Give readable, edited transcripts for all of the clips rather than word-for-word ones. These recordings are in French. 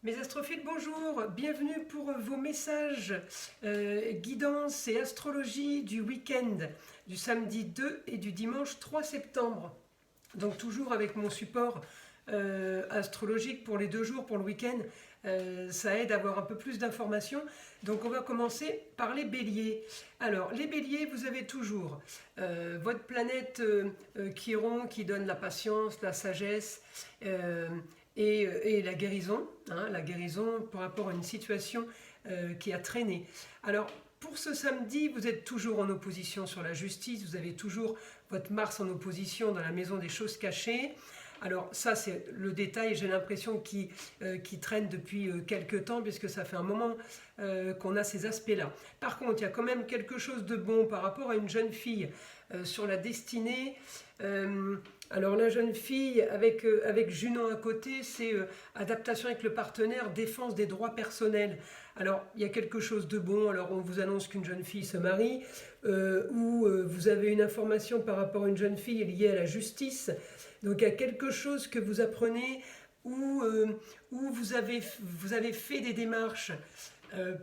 Mes astrophiles, bonjour, bienvenue pour vos messages guidance et astrologie du week-end du samedi 2 et du dimanche 3 septembre. Donc toujours avec mon support astrologique pour les 2 jours, pour le week-end, ça aide à avoir un peu plus d'informations. Donc on va commencer par les béliers. Alors les béliers, vous avez toujours votre planète Chiron qui donne la patience, la sagesse, et la guérison par rapport à une situation qui a traîné. Alors, pour ce samedi, vous êtes toujours en opposition sur la justice, vous avez toujours votre Mars en opposition dans la maison des choses cachées. Alors ça, c'est le détail, j'ai l'impression qui traîne depuis quelques temps, puisque ça fait un moment qu'on a ces aspects-là. Par contre, il y a quand même quelque chose de bon par rapport à une jeune fille sur la destinée. Alors la jeune fille avec Junon à côté, c'est adaptation avec le partenaire, défense des droits personnels. Alors il y a quelque chose de bon, alors on vous annonce qu'une jeune fille se marie, ou vous avez une information par rapport à une jeune fille liée à la justice. Donc il y a quelque chose que vous apprenez, où vous avez fait des démarches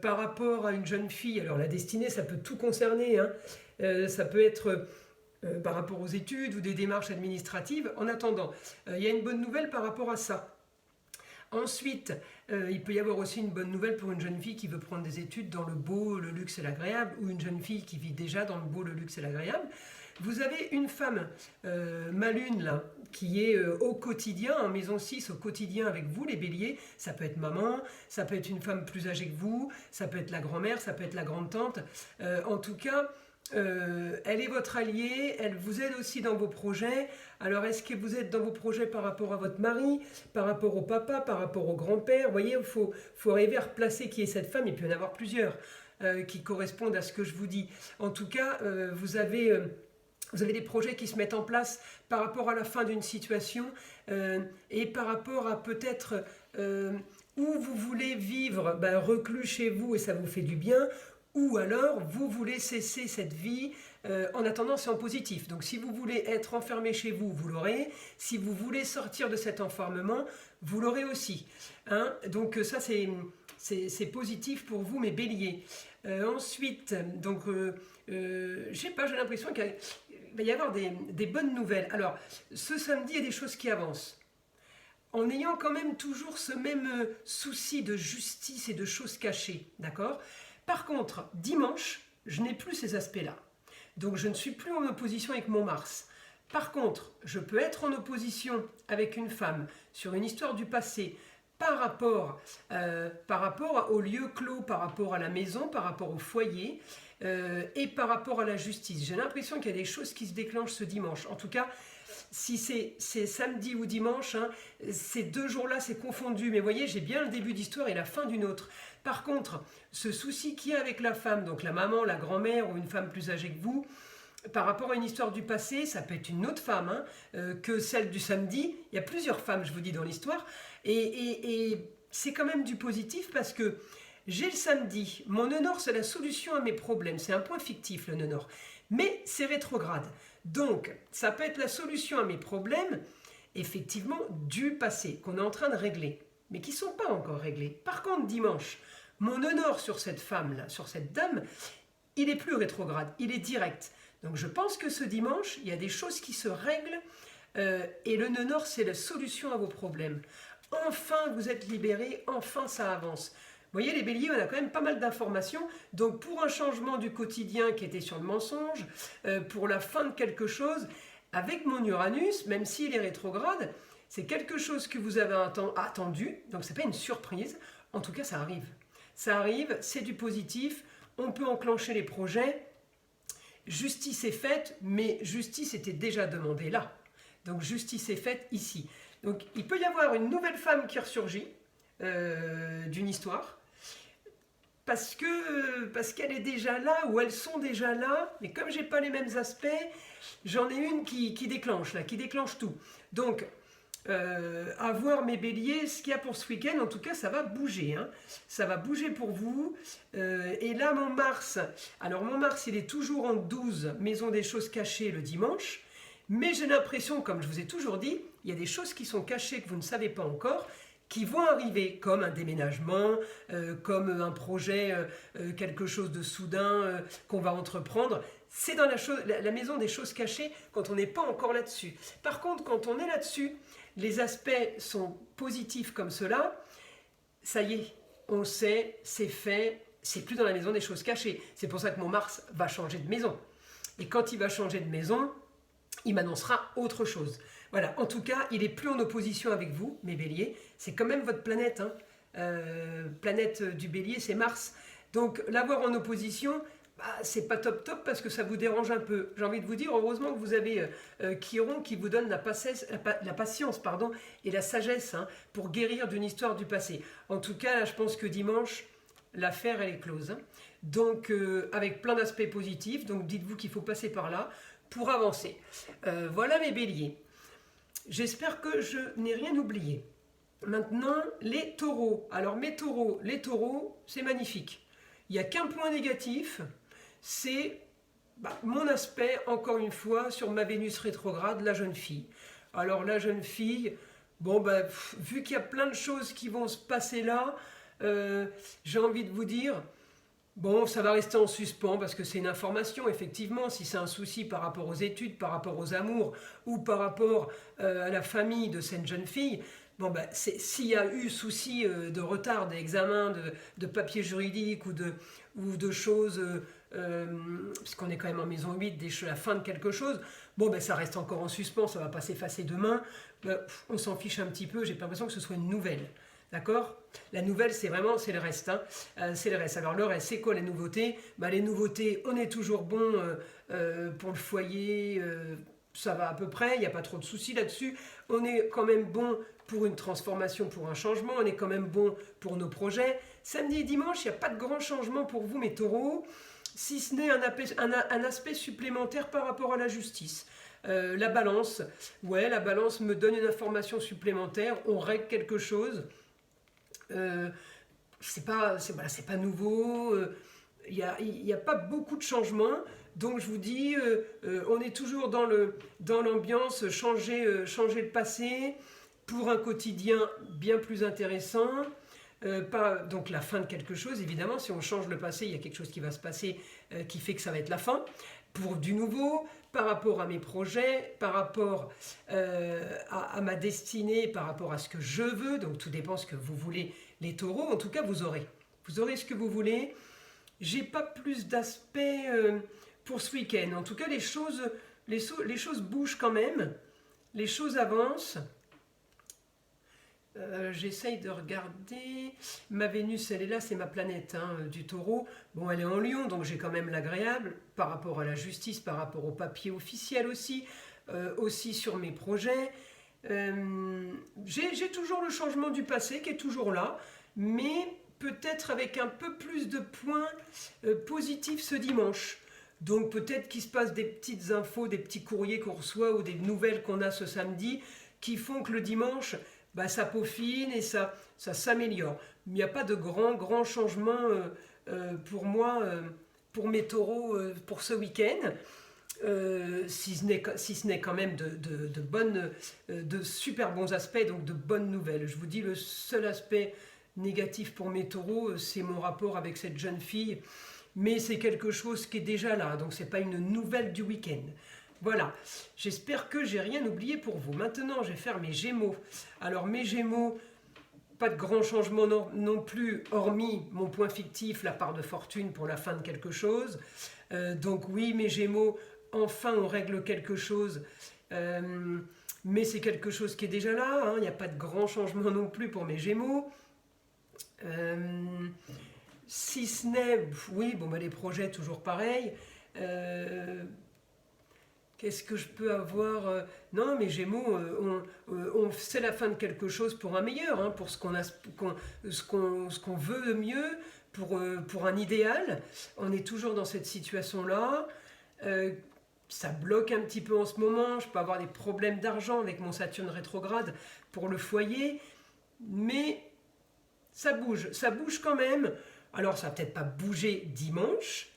par rapport à une jeune fille. Alors la destinée, ça peut tout concerner, hein. Ça peut être par rapport aux études ou des démarches administratives. En attendant, il y a une bonne nouvelle par rapport à ça. Ensuite, il peut y avoir aussi une bonne nouvelle pour une jeune fille qui veut prendre des études dans le beau, le luxe et l'agréable, ou une jeune fille qui vit déjà dans le beau, le luxe et l'agréable. Vous avez une femme, ma lune là, qui est au quotidien, en maison 6, au quotidien avec vous les béliers. Ça peut être maman, ça peut être une femme plus âgée que vous, ça peut être la grand-mère, ça peut être la grande-tante. En tout cas, elle est votre alliée, elle vous aide aussi dans vos projets. Alors est-ce que vous êtes dans vos projets par rapport à votre mari, par rapport au papa, par rapport au grand-père? Vous voyez, il faut arriver à replacer qui est cette femme. Il peut y en avoir plusieurs qui correspondent à ce que je vous dis. En tout cas, vous avez des projets qui se mettent en place par rapport à la fin d'une situation et par rapport à peut-être où vous voulez vivre reclus chez vous et ça vous fait du bien, ou alors vous voulez cesser cette vie. En attendant, c'est en positif. Donc si vous voulez être enfermé chez vous, vous l'aurez. Si vous voulez sortir de cet enfermement, vous l'aurez aussi. Hein. Donc ça, c'est positif pour vous, mes béliers. Ensuite, donc, je sais pas, j'ai l'impression qu'il va y avoir des bonnes nouvelles. Alors, ce samedi, il y a des choses qui avancent. En ayant quand même toujours ce même souci de justice et de choses cachées, d'accord ? Par contre, dimanche, je n'ai plus ces aspects-là. Donc je ne suis plus en opposition avec mon Mars. Par contre, je peux être en opposition avec une femme sur une histoire du passé par rapport au lieu clos, par rapport à la maison, par rapport au foyer et par rapport à la justice. J'ai l'impression qu'il y a des choses qui se déclenchent ce dimanche. En tout cas, si c'est samedi ou dimanche, hein, ces 2 jours-là, c'est confondu. Mais vous voyez, j'ai bien le début d'histoire et la fin d'une autre. Par contre, ce souci qu'il y a avec la femme, donc la maman, la grand-mère ou une femme plus âgée que vous, par rapport à une histoire du passé, ça peut être une autre femme que celle du samedi. Il y a plusieurs femmes, je vous dis, dans l'histoire. Et c'est quand même du positif parce que j'ai le samedi. Mon nœud nord, c'est la solution à mes problèmes. C'est un point fictif, le nœud nord. Mais c'est rétrograde. Donc, ça peut être la solution à mes problèmes, effectivement, du passé, qu'on est en train de régler, mais qui ne sont pas encore réglés. Par contre, dimanche, mon nœud nord sur cette femme-là, sur cette dame, il est plus rétrograde, il est direct. Donc je pense que ce dimanche, il y a des choses qui se règlent, et le nœud nord, c'est la solution à vos problèmes. Enfin, vous êtes libérés, enfin ça avance. Vous voyez, les béliers, on a quand même pas mal d'informations. Donc, pour un changement du quotidien qui était sur le mensonge, pour la fin de quelque chose, avec mon Uranus, même s'il est rétrograde, c'est quelque chose que vous avez attendu. Donc, ce n'est pas une surprise. En tout cas, ça arrive. Ça arrive, c'est du positif. On peut enclencher les projets. Justice est faite, mais justice était déjà demandée là. Donc, justice est faite ici. Donc, il peut y avoir une nouvelle femme qui ressurgit d'une histoire. Parce qu'elle est déjà là, ou elles sont déjà là, mais comme j'ai pas les mêmes aspects, j'en ai une qui déclenche tout. Donc, à voir mes béliers, ce qu'il y a pour ce week-end, en tout cas, ça va bouger. Hein. Ça va bouger pour vous. Et là, mon Mars, il est toujours en 12, maison des choses cachées le dimanche, mais j'ai l'impression, comme je vous ai toujours dit, il y a des choses qui sont cachées que vous ne savez pas encore, qui vont arriver, comme un déménagement, comme un projet, quelque chose de soudain qu'on va entreprendre. C'est dans la maison des choses cachées quand on n'est pas encore là-dessus. Par contre, quand on est là-dessus, les aspects sont positifs comme cela, ça y est, on sait, c'est fait, c'est plus dans la maison des choses cachées. C'est pour ça que mon Mars va changer de maison. Et quand il va changer de maison, il m'annoncera autre chose. Voilà, en tout cas, il n'est plus en opposition avec vous, mes béliers. C'est quand même votre planète. Hein. Planète du bélier, c'est Mars. Donc, l'avoir en opposition, c'est pas top parce que ça vous dérange un peu. J'ai envie de vous dire, heureusement que vous avez Chiron qui vous donne la patience et la sagesse pour guérir d'une histoire du passé. En tout cas, là, je pense que dimanche, l'affaire, elle est close. Hein. Donc, avec plein d'aspects positifs. Donc, dites-vous qu'il faut passer par là pour avancer. Voilà mes béliers. J'espère que je n'ai rien oublié. Maintenant, les taureaux. Alors, les taureaux, c'est magnifique. Il n'y a qu'un point négatif, c'est mon aspect, encore une fois, sur ma Vénus rétrograde, la jeune fille. Alors, la jeune fille, vu qu'il y a plein de choses qui vont se passer là, j'ai envie de vous dire, ça va rester en suspens parce que c'est une information, effectivement. Si c'est un souci par rapport aux études, par rapport aux amours ou par rapport à la famille de cette jeune fille, s'il y a eu souci de retard d'examen, de papier juridique ou de choses, puisqu'on est quand même en maison 8, la fin de quelque chose, ça reste encore en suspens, ça ne va pas s'effacer demain. On s'en fiche un petit peu, j'ai pas l'impression que ce soit une nouvelle. D'accord? La nouvelle, c'est le reste. C'est le reste. Alors, le reste, c'est quoi les nouveautés? Les nouveautés, on est toujours bon pour le foyer, ça va à peu près, il n'y a pas trop de soucis là-dessus. On est quand même bon pour une transformation, pour un changement. On est quand même bon pour nos projets. Samedi et dimanche, il n'y a pas de grand changement pour vous, mes taureaux, si ce n'est un aspect supplémentaire par rapport à la justice. La balance, la balance me donne une information supplémentaire, on règle quelque chose. C'est pas nouveau, il n'y a pas beaucoup de changements, donc je vous dis, on est toujours dans l'ambiance, changer le passé pour un quotidien bien plus intéressant, donc la fin de quelque chose, évidemment, si on change le passé, il y a quelque chose qui va se passer qui fait que ça va être la fin, pour du nouveau, par rapport à mes projets, par rapport à ma destinée, par rapport à ce que je veux, donc tout dépend ce que vous voulez, les taureaux, en tout cas vous aurez ce que vous voulez. J'ai pas plus d'aspects pour ce week-end, en tout cas les choses bougent quand même, les choses avancent. J'essaye de regarder, ma Vénus elle est là, c'est ma planète du taureau, elle est en Lion donc j'ai quand même l'agréable par rapport à la justice, par rapport au papier officiel aussi sur mes projets, j'ai toujours le changement du passé qui est toujours là, mais peut-être avec un peu plus de points positifs ce dimanche. Donc peut-être qu'il se passe des petites infos, des petits courriers qu'on reçoit ou des nouvelles qu'on a ce samedi qui font que le dimanche ça peaufine et ça s'améliore. Il n'y a pas de grand changement pour moi, pour mes taureaux, pour ce week-end, si ce n'est quand même de super bons aspects, donc de bonnes nouvelles. Je vous dis, le seul aspect négatif pour mes taureaux, c'est mon rapport avec cette jeune fille, mais c'est quelque chose qui est déjà là, donc ce n'est pas une nouvelle du week-end. Voilà, j'espère que j'ai rien oublié pour vous. Maintenant, je vais faire mes Gémeaux. Alors, mes Gémeaux, pas de grand changement non plus, hormis mon point fictif, la part de fortune pour la fin de quelque chose. Donc oui, mes Gémeaux, enfin, on règle quelque chose. Mais c'est quelque chose qui est déjà là. Il n'y a pas de grand changement non plus pour mes Gémeaux. Si ce n'est, les projets, toujours pareil. Qu'est-ce que je peux avoir? Non, mes Gémeaux, c'est la fin de quelque chose pour un meilleur, pour ce qu'on veut de mieux, pour un idéal. On est toujours dans cette situation-là. Ça bloque un petit peu en ce moment. Je peux avoir des problèmes d'argent avec mon Saturne rétrograde pour le foyer. Mais ça bouge quand même. Alors, ça va peut-être pas bouger dimanche.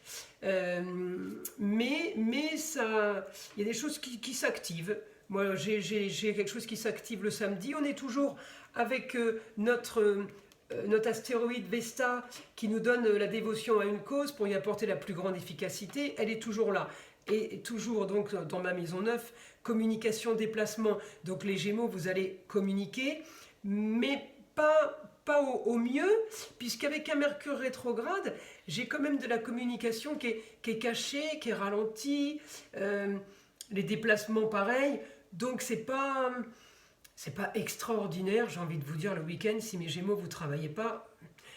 Mais il y a des choses qui s'activent. Moi, j'ai quelque chose qui s'active le samedi. On est toujours avec notre astéroïde Vesta qui nous donne la dévotion à une cause pour y apporter la plus grande efficacité. Elle est toujours là. Et toujours donc dans ma maison 9, communication, déplacement. Donc les Gémeaux, vous allez communiquer, mais pas au mieux, puisqu'avec un Mercure rétrograde, j'ai quand même de la communication qui est cachée, qui est ralentie, les déplacements pareil, donc c'est pas extraordinaire, j'ai envie de vous dire, le week-end, si mes Gémeaux, vous ne travaillez pas,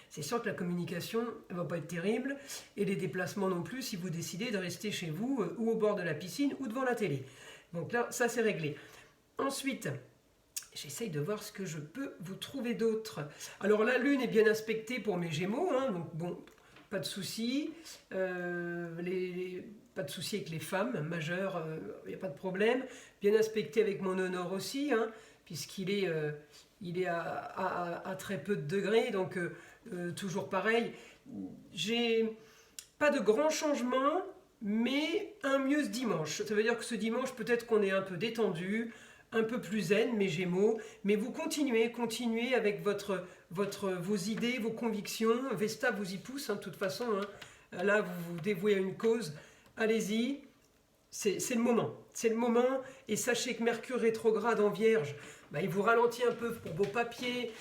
c'est sûr que la communication ne va pas être terrible, et les déplacements non plus, si vous décidez de rester chez vous, ou au bord de la piscine, ou devant la télé. Donc là, ça c'est réglé. Ensuite, j'essaye de voir ce que je peux vous trouver d'autre. Alors la Lune est bien inspectée pour mes Gémeaux, hein, donc bon, pas de souci. Pas de souci avec les femmes majeures, il n'y a pas de problème. Bien inspecté avec mon honneur aussi, hein, puisqu'il est, à très peu de degrés, donc toujours pareil. J'ai pas de grands changements, mais un mieux ce dimanche. Ça veut dire que ce dimanche, peut-être qu'on est un peu détendu, un peu plus zen, mes Gémeaux, mais vous continuez avec vos idées, vos convictions. Vesta vous y pousse, hein, de toute façon. Hein. Là, vous vous dévouez à une cause. Allez-y, c'est le moment. C'est le moment. Et sachez que Mercure rétrograde en Vierge, il vous ralentit un peu pour vos papiers,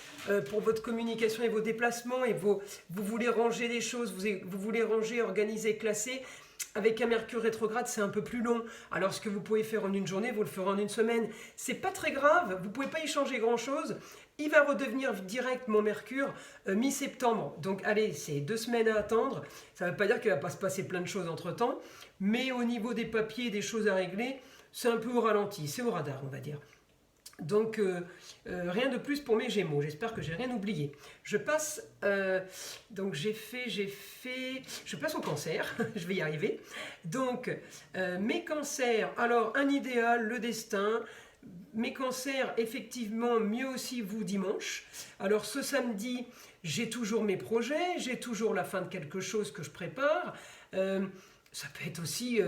pour votre communication et vos déplacements. Et vous voulez ranger des choses, vous voulez ranger, organiser, classer. Avec un Mercure rétrograde, c'est un peu plus long. Alors, ce que vous pouvez faire en une journée, vous le ferez en une semaine. C'est pas très grave, vous pouvez pas y changer grand-chose. Il va redevenir direct, mon Mercure, mi-septembre. Donc, allez, c'est 2 semaines à attendre. Ça ne veut pas dire qu'il ne va pas se passer plein de choses entre-temps. Mais au niveau des papiers, des choses à régler, c'est un peu au ralenti. C'est au radar, on va dire. Donc, rien de plus pour mes Gémeaux. J'espère que j'ai rien oublié. Je passe, donc je passe au Cancer. Je vais y arriver. Donc, mes Cancers, alors un idéal, le destin. Mes Cancers, effectivement, mieux aussi vous dimanche. Alors, ce samedi, j'ai toujours mes projets, j'ai toujours la fin de quelque chose que je prépare. Ça peut être aussi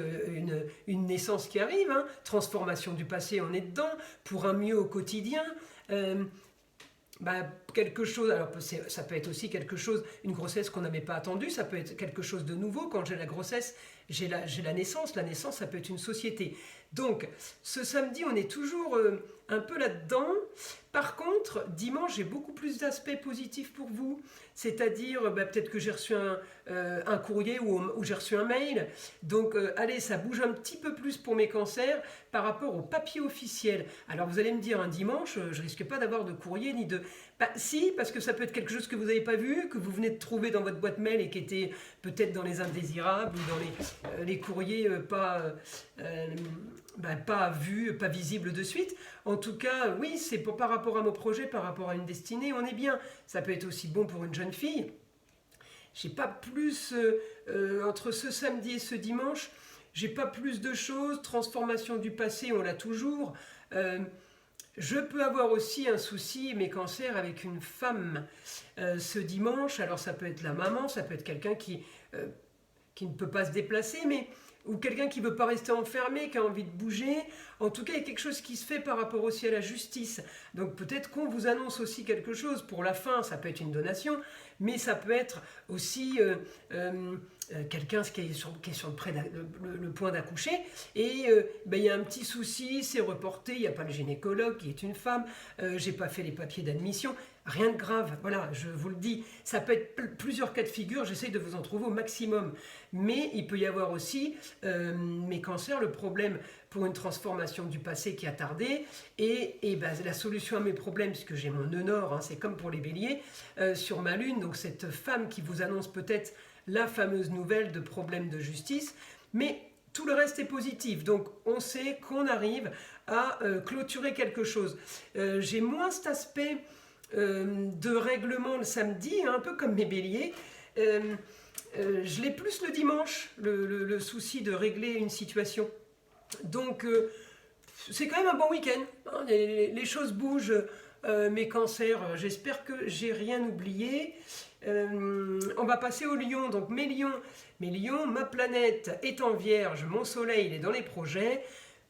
une naissance qui arrive, hein. Transformation du passé, on est dedans, pour un mieux au quotidien. Quelque chose, alors ça peut être aussi quelque chose, une grossesse qu'on n'avait pas attendue, ça peut être quelque chose de nouveau. Quand j'ai la grossesse, j'ai la naissance ça peut être une société. Donc, ce samedi, on est toujours un peu là-dedans. Par contre, dimanche, j'ai beaucoup plus d'aspects positifs pour vous. C'est-à-dire, peut-être que j'ai reçu un courrier ou j'ai reçu un mail. Donc, allez, ça bouge un petit peu plus pour mes Cancers par rapport au papier officiel. Alors, vous allez me dire, un dimanche, je risque pas d'avoir de courrier ni de... Si, parce que ça peut être quelque chose que vous n'avez pas vu, que vous venez de trouver dans votre boîte mail et qui était peut-être dans les indésirables ou dans les courriers pas vus, pas visibles de suite. En tout cas, oui, c'est par rapport à mon projet, par rapport à une destinée, on est bien. Ça peut être aussi bon pour une jeune fille. J'ai pas plus, entre ce samedi et ce dimanche, j'ai pas plus de choses. Transformation du passé, on l'a toujours. Je peux avoir aussi un souci, mes Cancers, avec une femme ce dimanche. Alors ça peut être la maman, ça peut être quelqu'un qui ne peut pas se déplacer, ou quelqu'un qui ne veut pas rester enfermé, qui a envie de bouger. En tout cas, il y a quelque chose qui se fait par rapport aussi à la justice. Donc peut-être qu'on vous annonce aussi quelque chose pour la fin, ça peut être une donation, mais ça peut être aussi quelqu'un qui est sur le point d'accoucher, et il y a un petit souci, c'est reporté, il n'y a pas le gynécologue qui est une femme, j'ai pas fait les papiers d'admission, rien de grave, voilà, je vous le dis, ça peut être plusieurs cas de figure, j'essaye de vous en trouver au maximum, mais il peut y avoir aussi, mes Cancers, le problème pour une transformation du passé qui a tardé, et la solution à mes problèmes, puisque j'ai mon nœud nord, hein, c'est comme pour les béliers, sur ma lune, donc cette femme qui vous annonce peut-être la fameuse nouvelle de problème de justice, mais tout le reste est positif, donc on sait qu'on arrive à clôturer quelque chose. J'ai moins cet aspect de règlement le samedi, hein, un peu comme mes béliers. Je l'ai plus le dimanche, le souci de régler une situation. Donc c'est quand même un bon week-end, hein, les choses bougent, mes Cancers, j'espère que j'ai rien oublié. On va passer aux Lions, donc mes Lions, ma planète est en Vierge, mon soleil il est dans les projets.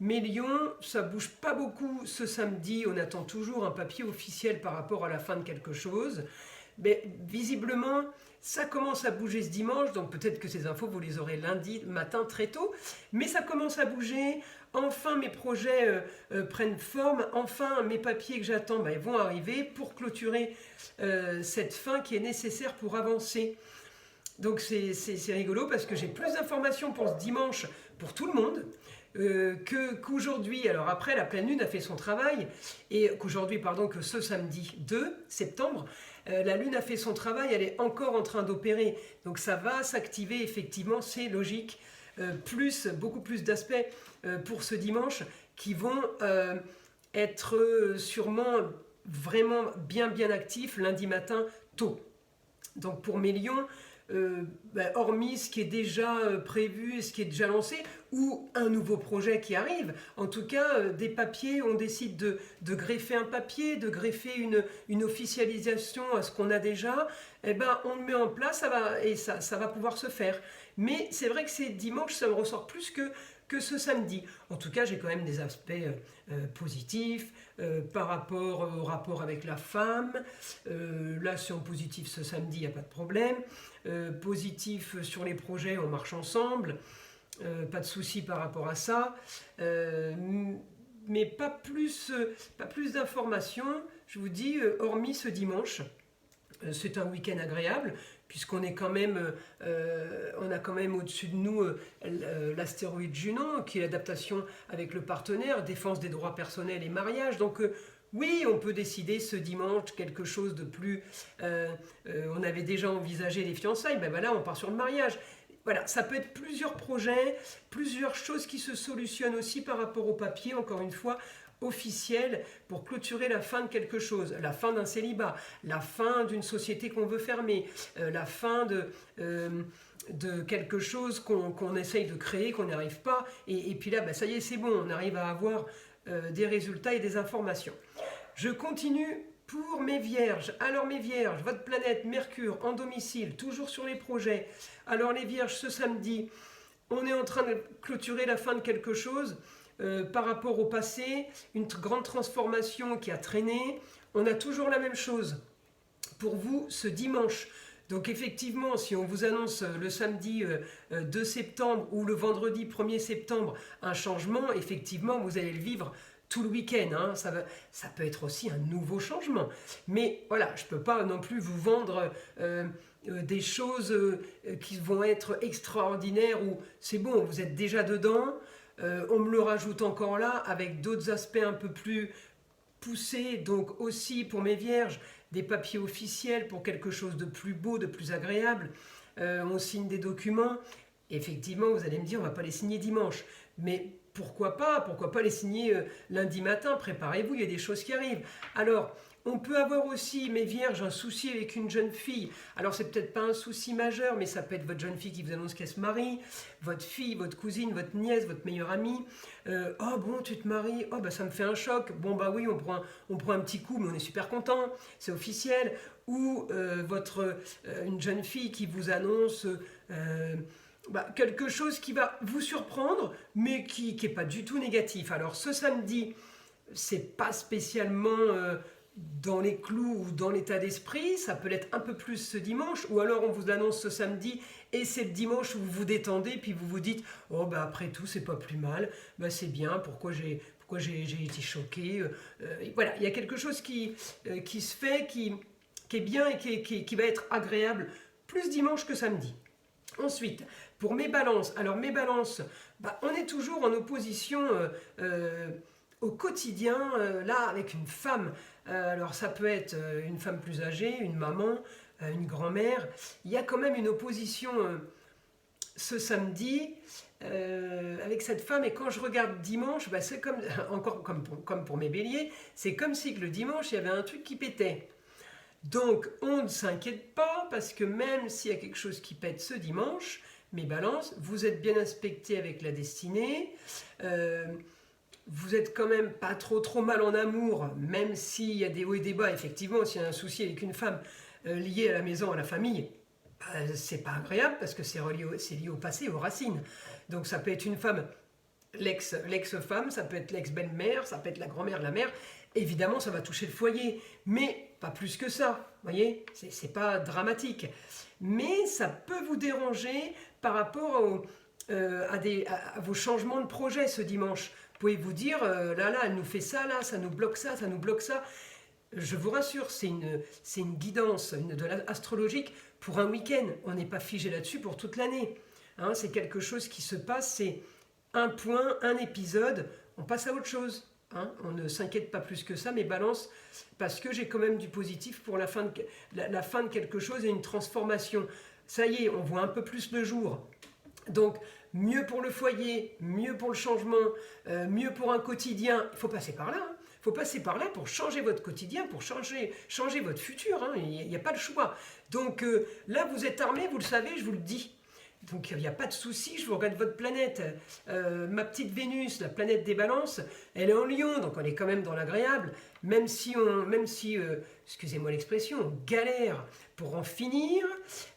Mes lions, ça bouge pas beaucoup ce samedi, on attend toujours un papier officiel par rapport à la fin de quelque chose. Mais visiblement, ça commence à bouger ce dimanche, donc peut-être que ces infos, vous les aurez lundi matin très tôt. Mais ça commence à bouger, enfin mes projets prennent forme, enfin mes papiers que j'attends ils vont arriver pour clôturer cette fin qui est nécessaire pour avancer. Donc c'est rigolo parce que j'ai plus d'informations pour ce dimanche pour tout le monde. Qu'aujourd'hui, alors après la pleine lune a fait son travail, et que ce samedi 2 septembre, la lune a fait son travail, elle est encore en train d'opérer, donc ça va s'activer effectivement, c'est logique, beaucoup plus d'aspects pour ce dimanche qui vont être sûrement vraiment bien actifs lundi matin tôt. Donc pour mes lions, hormis ce qui est déjà prévu, ce qui est déjà lancé, ou un nouveau projet qui arrive, en tout cas des papiers, on décide de greffer un papier, de greffer une officialisation à ce qu'on a déjà, on le met en place, ça va pouvoir se faire. Mais c'est vrai que c'est dimanche, ça me ressort plus que ce samedi. En tout cas, j'ai quand même des aspects positifs par rapport au rapport avec la femme. Là, c'est en positif ce samedi, il n'y a pas de problème. Positif sur les projets, on marche ensemble. Pas de souci par rapport à ça. Mais pas plus d'informations, je vous dis, hormis ce dimanche. C'est un week-end agréable, puisqu'on est quand même, on a quand même au-dessus de nous l'astéroïde Junon, qui est l'adaptation avec le partenaire, défense des droits personnels et mariage. Donc oui, on peut décider ce dimanche quelque chose de plus... on avait déjà envisagé les fiançailles, voilà, on part sur le mariage. Voilà, ça peut être plusieurs projets, plusieurs choses qui se solutionnent aussi par rapport au papier, encore une fois, officiel pour clôturer la fin de quelque chose, la fin d'un célibat, la fin d'une société qu'on veut fermer, la fin de quelque chose qu'on essaye de créer, qu'on n'y arrive pas, et puis là, ça y est, c'est bon, on arrive à avoir des résultats et des informations. Je continue pour mes vierges. Alors mes vierges, votre planète Mercure en domicile, toujours sur les projets. Alors les vierges, ce samedi, on est en train de clôturer la fin de quelque chose. Par rapport au passé, une grande transformation qui a traîné. On a toujours la même chose pour vous ce dimanche. Donc effectivement, si on vous annonce le samedi 2 septembre ou le vendredi 1er septembre un changement, effectivement, vous allez le vivre tout le week-end. Hein. Ça peut être aussi un nouveau changement. Mais voilà, je ne peux pas non plus vous vendre... des choses qui vont être extraordinaires ou c'est bon, vous êtes déjà dedans, on me le rajoute encore là avec d'autres aspects un peu plus poussés, donc aussi pour mes vierges, des papiers officiels pour quelque chose de plus beau, de plus agréable, on signe des documents, effectivement vous allez me dire on ne va pas les signer dimanche, mais pourquoi pas les signer lundi matin, préparez-vous, il y a des choses qui arrivent. Alors, on peut avoir aussi, mes vierges, un souci avec une jeune fille. Alors, c'est peut-être pas un souci majeur, mais ça peut être votre jeune fille qui vous annonce qu'elle se marie, votre fille, votre cousine, votre nièce, votre meilleure amie. Oh bon, tu te maries, oh ça me fait un choc. Bon oui, on prend un petit coup, mais on est super content, c'est officiel. Ou une jeune fille qui vous annonce... quelque chose qui va vous surprendre, mais qui n'est pas du tout négatif. Alors ce samedi, c'est pas spécialement dans les clous ou dans l'état d'esprit, ça peut l'être un peu plus ce dimanche, ou alors on vous annonce ce samedi, et c'est le dimanche où vous vous détendez, puis vous vous dites, oh après tout, c'est pas plus mal, c'est bien, pourquoi j'ai été choqué. Voilà, il y a quelque chose qui se fait, qui est bien et qui va être agréable, plus dimanche que samedi. Ensuite, pour mes balances, alors mes balances, on est toujours en opposition au quotidien, là, avec une femme. Alors ça peut être une femme plus âgée, une maman, une grand-mère. Il y a quand même une opposition ce samedi avec cette femme. Et quand je regarde dimanche, c'est comme pour mes béliers, c'est comme si que le dimanche, il y avait un truc qui pétait. Donc, on ne s'inquiète pas, parce que même s'il y a quelque chose qui pète ce dimanche, mes balances, vous êtes bien inspectés avec la destinée, vous êtes quand même pas trop mal en amour, même s'il y a des hauts et des bas, effectivement, s'il y a un souci avec une femme liée à la maison, à la famille, c'est pas agréable, parce que c'est lié au passé, aux racines. Donc ça peut être une femme l'ex-femme, ça peut être l'ex-belle-mère, ça peut être la grand-mère, la mère. Évidemment, ça va toucher le foyer, mais pas plus que ça. Vous voyez, c'est pas dramatique. Mais ça peut vous déranger par rapport à vos changements de projet ce dimanche. Vous pouvez vous dire, là, elle nous fait ça, là, ça nous bloque ça, ça nous bloque ça. Je vous rassure, c'est une guidance astrologique pour un week-end. On n'est pas figé là-dessus pour toute l'année. Hein, c'est quelque chose qui se passe, c'est un point, un épisode, on passe à autre chose. Hein, on ne s'inquiète pas plus que ça, mais balance, parce que j'ai quand même du positif pour la fin de quelque chose et une transformation. Ça y est, on voit un peu plus le jour. Donc, mieux pour le foyer, mieux pour le changement, mieux pour un quotidien. Il faut passer par là. Hein. Il faut passer par là pour changer votre quotidien, pour changer votre futur. Hein. Il n'y a pas le choix. Donc là, vous êtes armés, vous le savez, je vous le dis. Donc il n'y a pas de souci, je vous regarde votre planète. Ma petite Vénus, la planète des balances, elle est en Lion, donc on est quand même dans l'agréable. Même si, excusez-moi l'expression, on galère pour en finir,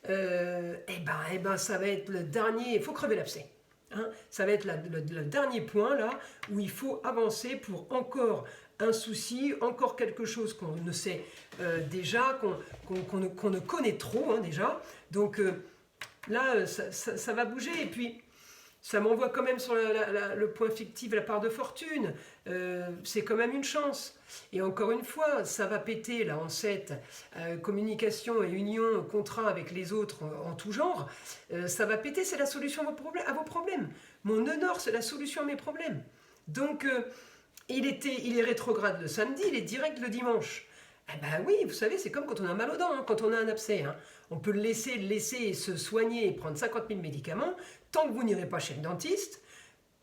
ça va être le dernier, il faut crever l'abcès. Hein, ça va être le dernier point là, où il faut avancer pour encore un souci, encore quelque chose qu'on ne sait déjà, qu'on ne connaît trop hein, déjà. Donc là, ça va bouger. Et puis, ça m'envoie quand même sur le point fictif, la part de fortune. C'est quand même une chance. Et encore une fois, ça va péter là en 7, communication et union, contrat avec les autres en tout genre. Ça va péter, c'est la solution à vos problèmes. Mon nœud nord, c'est la solution à mes problèmes. Donc, il est rétrograde le samedi, il est direct le dimanche. Eh ben oui, vous savez, c'est comme quand on a mal aux dents, hein, quand on a un abcès. Hein. On peut le laisser se soigner et prendre 50 000 médicaments. Tant que vous n'irez pas chez le dentiste,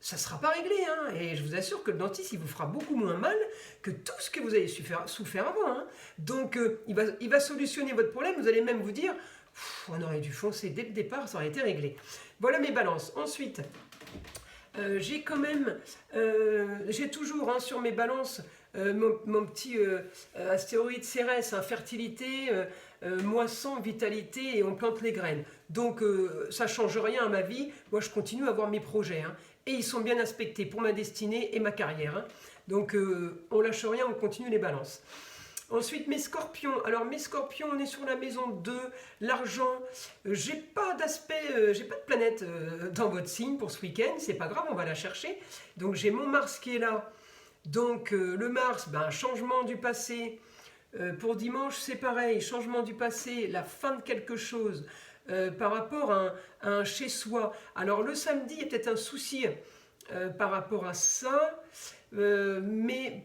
ça ne sera pas réglé. Hein. Et je vous assure que le dentiste, il vous fera beaucoup moins mal que tout ce que vous avez souffert avant. Hein. Donc, il va solutionner votre problème. Vous allez même vous dire, on aurait dû foncer dès le départ, ça aurait été réglé. Voilà mes balances. Ensuite, j'ai quand même, j'ai toujours hein, sur mes balances mon petit astéroïde Cérès, hein, fertilité, moisson, vitalité et on plante les graines. Donc ça ne change rien à ma vie, moi je continue à avoir mes projets. Hein, et ils sont bien aspectés pour ma destinée et ma carrière. Hein. Donc on lâche rien, on continue les balances. Ensuite, mes scorpions. Alors, mes scorpions, on est sur la maison 2, l'argent. J'ai pas d'aspect, j'ai pas de planète dans votre signe pour ce week-end. C'est pas grave, on va la chercher. Donc, j'ai mon Mars qui est là. Donc, le Mars, changement du passé. Pour dimanche, c'est pareil. Changement du passé, la fin de quelque chose par rapport à un chez-soi. Alors, le samedi, il y a peut-être un souci par rapport à ça. Mais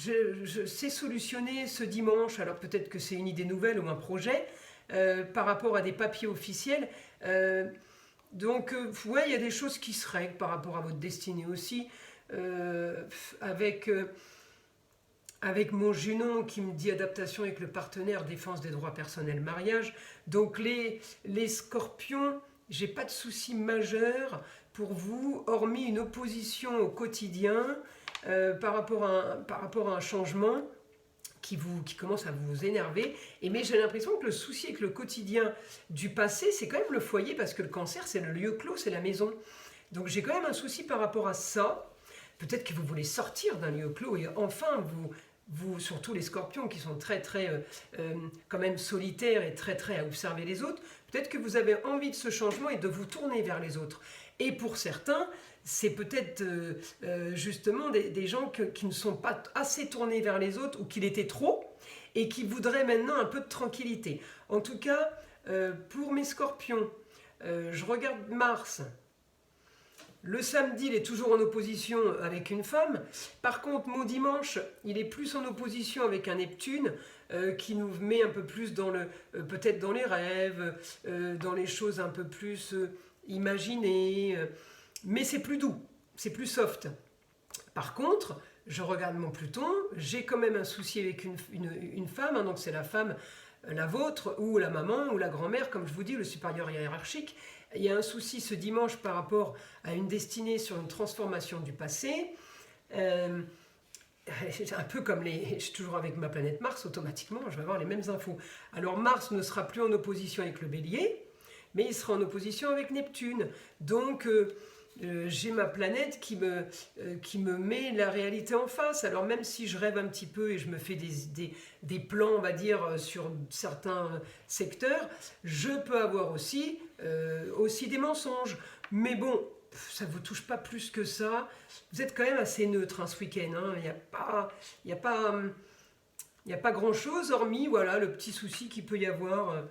je sais solutionner ce dimanche, alors peut-être que c'est une idée nouvelle ou un projet, par rapport à des papiers officiels. Donc, ouais, il y a des choses qui se règlent par rapport à votre destinée aussi, avec mon Junon qui me dit adaptation avec le partenaire, défense des droits personnels, mariage. Donc, les scorpions, j'ai pas de souci majeur pour vous, hormis une opposition au quotidien, par rapport à un changement qui commence à vous énerver. Mais j'ai l'impression que le souci avec le quotidien du passé, c'est quand même le foyer, parce que le cancer, c'est le lieu clos, c'est la maison. Donc j'ai quand même un souci par rapport à ça. Peut-être que vous voulez sortir d'un lieu clos et enfin, vous surtout les scorpions qui sont très quand même solitaires et très à observer les autres, peut-être que vous avez envie de ce changement et de vous tourner vers les autres. Et pour certains, c'est peut-être justement des gens qui ne sont pas assez tournés vers les autres ou qui l'étaient trop et qui voudraient maintenant un peu de tranquillité. En tout cas, pour mes scorpions, je regarde Mars. Le samedi, il est toujours en opposition avec une femme. Par contre, mon dimanche, il est plus en opposition avec un Neptune qui nous met un peu plus peut-être dans les rêves, dans les choses un peu plus imaginées. Mais c'est plus doux, c'est plus soft. Par contre, je regarde mon Pluton, j'ai quand même un souci avec une femme, hein, donc c'est la femme, la vôtre, ou la maman, ou la grand-mère, comme je vous dis, le supérieur hiérarchique. Il y a un souci ce dimanche par rapport à une destinée sur une transformation du passé. C'est un peu comme je suis toujours avec ma planète Mars, automatiquement, je vais avoir les mêmes infos. Alors Mars ne sera plus en opposition avec le Bélier, mais il sera en opposition avec Neptune. Donc, j'ai ma planète qui me met la réalité en face. Alors même si je rêve un petit peu et je me fais des plans, on va dire, sur certains secteurs, je peux avoir aussi des mensonges. Mais bon, ça ne vous touche pas plus que ça. Vous êtes quand même assez neutre hein, ce week-end. Hein. Il n'y a pas grand-chose, hormis voilà, le petit souci qu'il peut y avoir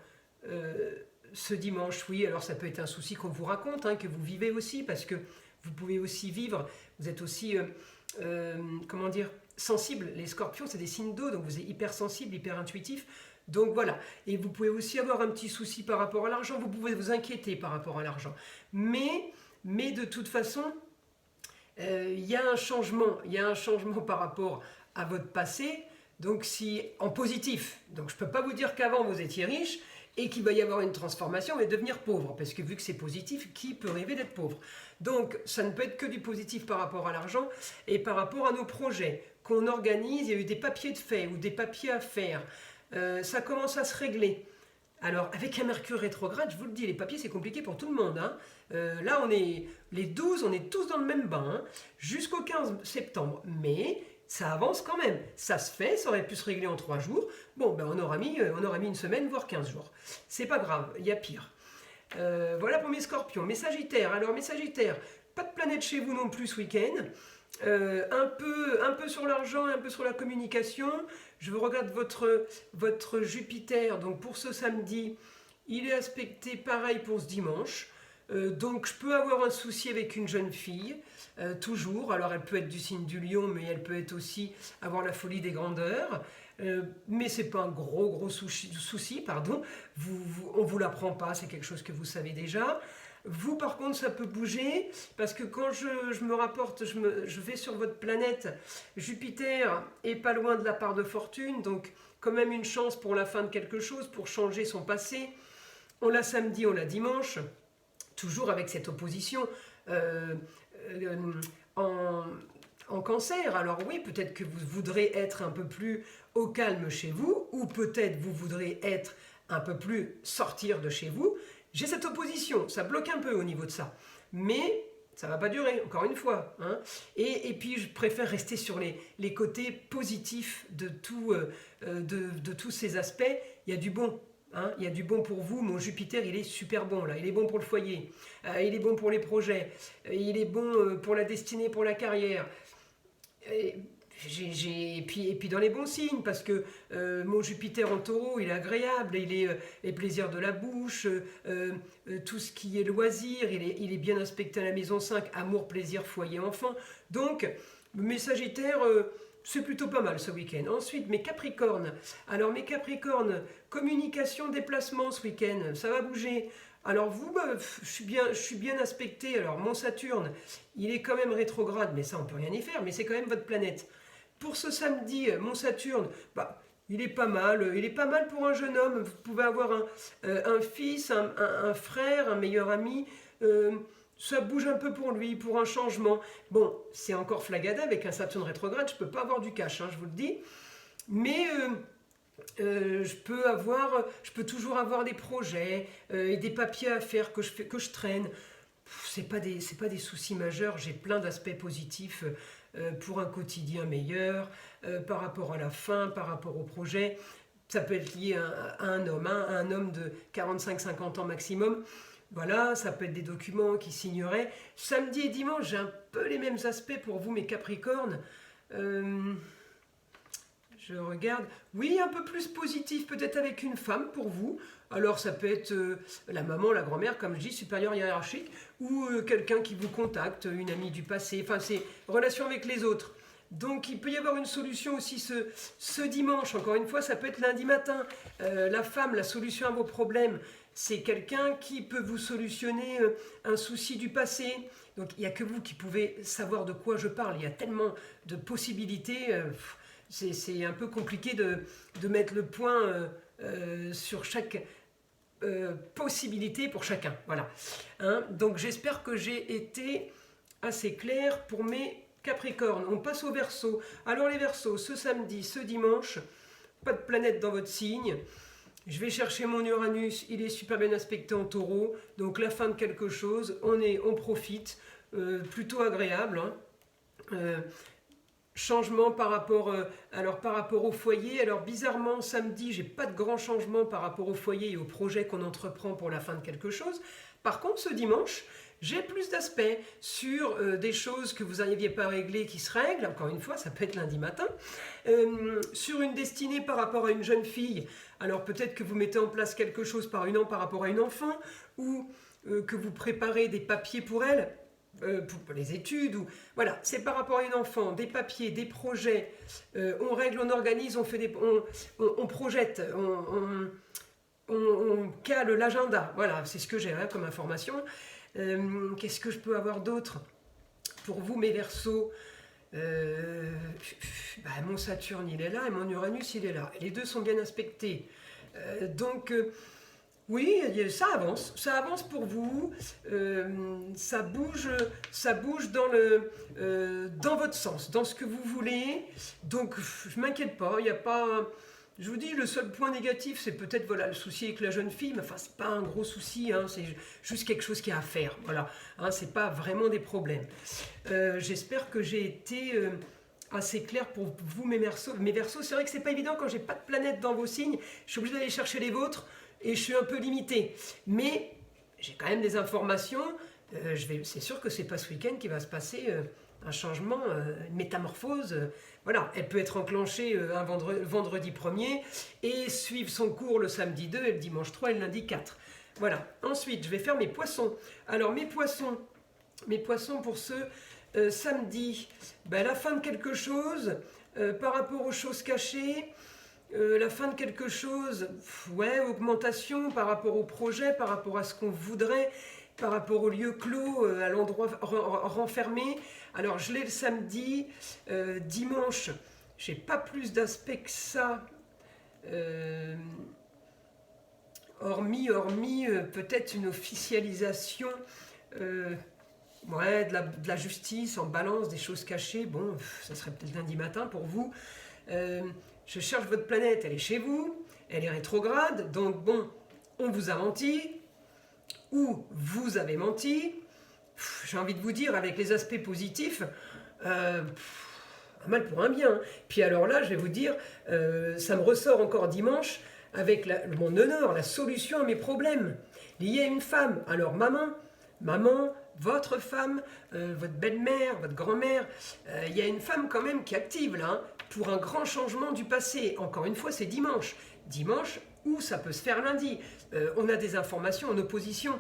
ce dimanche. Oui, alors ça peut être un souci qu'on vous raconte, hein, que vous vivez aussi, parce que vous pouvez aussi vivre, vous êtes aussi, comment dire, sensible. Les scorpions, c'est des signes d'eau, donc vous êtes hyper sensible, hyper intuitif. Donc voilà, et vous pouvez aussi avoir un petit souci par rapport à l'argent, vous pouvez vous inquiéter par rapport à l'argent. Mais de toute façon, il y a un changement par rapport à votre passé, donc si en positif. Donc je ne peux pas vous dire qu'avant vous étiez riche et qu'il va y avoir une transformation et devenir pauvre, parce que vu que c'est positif, qui peut rêver d'être pauvre? Donc ça ne peut être que du positif par rapport à l'argent et par rapport à nos projets qu'on organise. Il y a eu des papiers de fait ou des papiers à faire. Ça commence à se régler. Alors, avec un Mercure rétrograde, je vous le dis, les papiers, c'est compliqué pour tout le monde. Hein. Là, on est les 12, on est tous dans le même bain, hein, jusqu'au 15 septembre. Mais ça avance quand même. Ça se fait, ça aurait pu se régler en 3 jours. Bon, ben, on aura mis une semaine, voire 15 jours. C'est pas grave, il y a pire. Voilà pour mes scorpions. Mes sagittaires, alors mes sagittaires, pas de planète chez vous non plus ce week-end. Un peu sur l'argent, un peu sur la communication. Je vous regarde votre Jupiter, donc pour ce samedi, il est aspecté pareil pour ce dimanche. Donc je peux avoir un souci avec une jeune fille, toujours. Alors elle peut être du signe du lion, mais elle peut être aussi avoir la folie des grandeurs. Mais c'est pas un gros souci, pardon. On vous l'apprend pas, c'est quelque chose que vous savez déjà. Vous, par contre, ça peut bouger, parce que quand je me rapporte, je vais sur votre planète, Jupiter est pas loin de la part de fortune, donc quand même une chance pour la fin de quelque chose, pour changer son passé. On l'a samedi, on l'a dimanche, toujours avec cette opposition en cancer. Alors oui, peut-être que vous voudrez être un peu plus au calme chez vous, ou peut-être vous voudrez être un peu plus sortir de chez vous. J'ai cette opposition, ça bloque un peu au niveau de ça. Mais ça ne va pas durer, encore une fois. Hein. Et puis, je préfère rester sur les côtés positifs de tous ces aspects. Il y a du bon. Hein. Il y a du bon pour vous. Mon Jupiter, il est super bon. Là. Il est bon pour le foyer. Il est bon pour les projets. Il est bon pour la destinée, pour la carrière. Et puis dans les bons signes, parce que mon Jupiter en taureau, il est agréable, il est les plaisirs de la bouche, tout ce qui est loisir, il est bien inspecté à la maison 5, amour, plaisir, foyer, enfant. Donc, mes Sagittaires, c'est plutôt pas mal ce week-end. Ensuite, mes Capricornes. Alors, mes Capricornes, communication, déplacement ce week-end, ça va bouger. Alors vous, je suis bien aspecté. Alors mon Saturne, il est quand même rétrograde, mais ça on peut rien y faire, mais c'est quand même votre planète. Pour ce samedi, mon Saturne, il est pas mal. Il est pas mal pour un jeune homme. Vous pouvez avoir un fils, un frère, un meilleur ami. Ça bouge un peu pour lui, pour un changement. Bon, c'est encore flagada avec un Saturne rétrograde. Je ne peux pas avoir du cash, hein, je vous le dis. Mais je peux toujours avoir des projets et des papiers à faire que je traîne. C'est pas des soucis majeurs. J'ai plein d'aspects positifs. Pour un quotidien meilleur, par rapport à la fin, par rapport au projet. Ça peut être lié à un homme, hein, à un homme de 45-50 ans maximum. Voilà, ça peut être des documents qui signeraient. Samedi et dimanche, j'ai un peu les mêmes aspects pour vous, mes Capricornes. Je regarde. Oui, un peu plus positif, peut-être avec une femme pour vous. Alors, ça peut être la maman, la grand-mère, comme je dis, supérieure hiérarchique, ou quelqu'un qui vous contacte, une amie du passé. Enfin, c'est relation avec les autres. Donc, il peut y avoir une solution aussi ce dimanche. Encore une fois, ça peut être lundi matin. La femme, la solution à vos problèmes, c'est quelqu'un qui peut vous solutionner un souci du passé. Donc, il n'y a que vous qui pouvez savoir de quoi je parle. Il y a tellement de possibilités. C'est un peu compliqué de mettre le point sur chaque possibilité pour chacun. Voilà. Hein, donc j'espère que j'ai été assez clair pour mes Capricornes. On passe au Verseau. Alors les Verseaux, ce samedi, ce dimanche, pas de planète dans votre signe. Je vais chercher mon Uranus, il est super bien aspecté en Taureau. Donc la fin de quelque chose, on profite. plutôt agréable, hein. Changement par rapport, par rapport au foyer. Alors bizarrement, samedi, j'ai pas de grand changement par rapport au foyer et au projet qu'on entreprend pour la fin de quelque chose. Par contre, ce dimanche, j'ai plus d'aspects sur des choses que vous n'arriviez pas à régler qui se règlent. Encore une fois, ça peut être lundi matin. Sur une destinée par rapport à une jeune fille. Alors peut-être que vous mettez en place quelque chose par rapport à une enfant, ou que vous préparez des papiers pour elle. Pour les études, ou voilà, c'est par rapport à une enfant, des papiers, des projets, on règle, on organise, on fait on projette, on cale l'agenda, voilà, c'est ce que j'ai comme information. Qu'est-ce que je peux avoir d'autre pour vous, mes Verseaux? Mon Saturne il est là et mon Uranus il est là, et les deux sont bien aspectés, donc oui, ça avance pour vous, ça bouge dans votre sens, dans ce que vous voulez, donc je ne m'inquiète pas, il n'y a pas, je vous dis, le seul point négatif, c'est peut-être voilà, le souci avec la jeune fille, mais enfin, c'est pas un gros souci, hein, c'est juste quelque chose qu'il y a à faire, voilà, hein, c'est pas vraiment des problèmes. J'espère que j'ai été assez clair pour vous, mes Verseaux. C'est vrai que c'est pas évident quand j'ai pas de planète dans vos signes, je suis obligé d'aller chercher les vôtres, et je suis un peu limité, mais j'ai quand même des informations. C'est sûr que c'est pas ce week-end qu'il va se passer un changement, une métamorphose. Voilà, elle peut être enclenchée un vendredi 1er et suivre son cours le samedi 2 et le dimanche 3 et le lundi 4. Voilà. Ensuite, je vais faire mes poissons. Alors mes poissons pour ce samedi, la fin de quelque chose par rapport aux choses cachées. La fin de quelque chose, ouais, augmentation par rapport au projet, par rapport à ce qu'on voudrait, par rapport au lieu clos, à l'endroit renfermé. Alors je l'ai le samedi, dimanche, j'ai pas plus d'aspects que ça, hormis peut-être une officialisation, ouais, de la justice en balance, des choses cachées. Bon, ça serait peut-être lundi matin pour vous. Je cherche votre planète, elle est chez vous, elle est rétrograde, donc bon, on vous a menti, ou vous avez menti. J'ai envie de vous dire, avec les aspects positifs, un mal pour un bien. Puis alors là, je vais vous dire, ça me ressort encore dimanche, avec mon honneur, la solution à mes problèmes, liés à une femme. Alors maman, votre femme, votre belle-mère, votre grand-mère, il y a une femme quand même qui est active là, hein, pour un grand changement du passé. Encore une fois, c'est dimanche. Dimanche, ou ça peut se faire lundi. On a des informations en opposition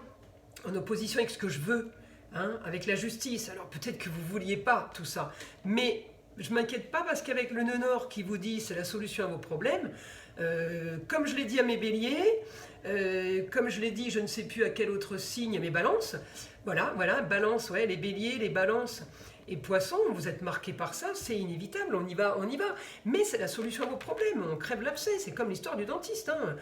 avec ce que je veux, hein, avec la justice. Alors peut-être que vous ne vouliez pas tout ça, mais je ne m'inquiète pas parce qu'avec le nœud nord qui vous dit c'est la solution à vos problèmes, comme je l'ai dit à mes béliers, comme je l'ai dit, je ne sais plus à quel autre signe, mes balances, voilà, balance, ouais, les béliers, les balances et poissons, vous êtes marqués par ça, c'est inévitable, on y va, mais c'est la solution à vos problèmes, on crève l'abcès, c'est comme l'histoire du dentiste, hein.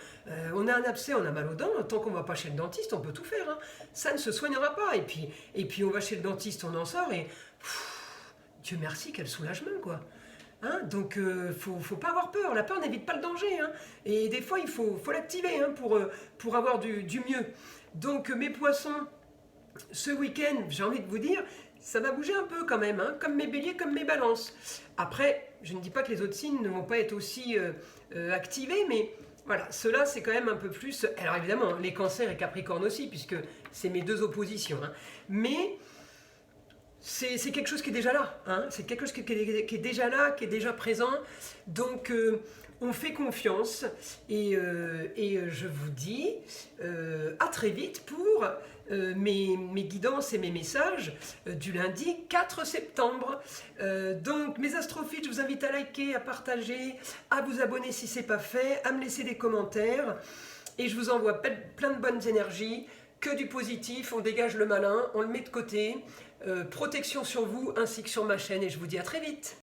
On a un abcès, on a mal aux dents, tant qu'on ne va pas chez le dentiste, on peut tout faire, hein. Ça ne se soignera pas, et puis on va chez le dentiste, on en sort, et Dieu merci, quel soulagement, quoi. Hein, donc, faut pas avoir peur. La peur n'évite pas le danger. Hein, et des fois, il faut l'activer hein, pour avoir du mieux. Donc, mes poissons, ce week-end, j'ai envie de vous dire, ça va bouger un peu quand même, hein, comme mes béliers, comme mes balances. Après, je ne dis pas que les autres signes ne vont pas être aussi activés, mais voilà, ceux-là, c'est quand même un peu plus... Alors évidemment, les cancers et capricornes aussi, puisque c'est mes deux oppositions. Hein, mais... c'est quelque chose qui est déjà là, hein, c'est quelque chose qui est déjà là, qui est déjà présent, donc on fait confiance et je vous dis à très vite pour mes guidances et mes messages du lundi 4 septembre. Donc mes astrophiles, je vous invite à liker, à partager, à vous abonner si ce n'est pas fait, à me laisser des commentaires et je vous envoie plein de bonnes énergies, que du positif, on dégage le malin, on le met de côté. Protection sur vous ainsi que sur ma chaîne et je vous dis à très vite.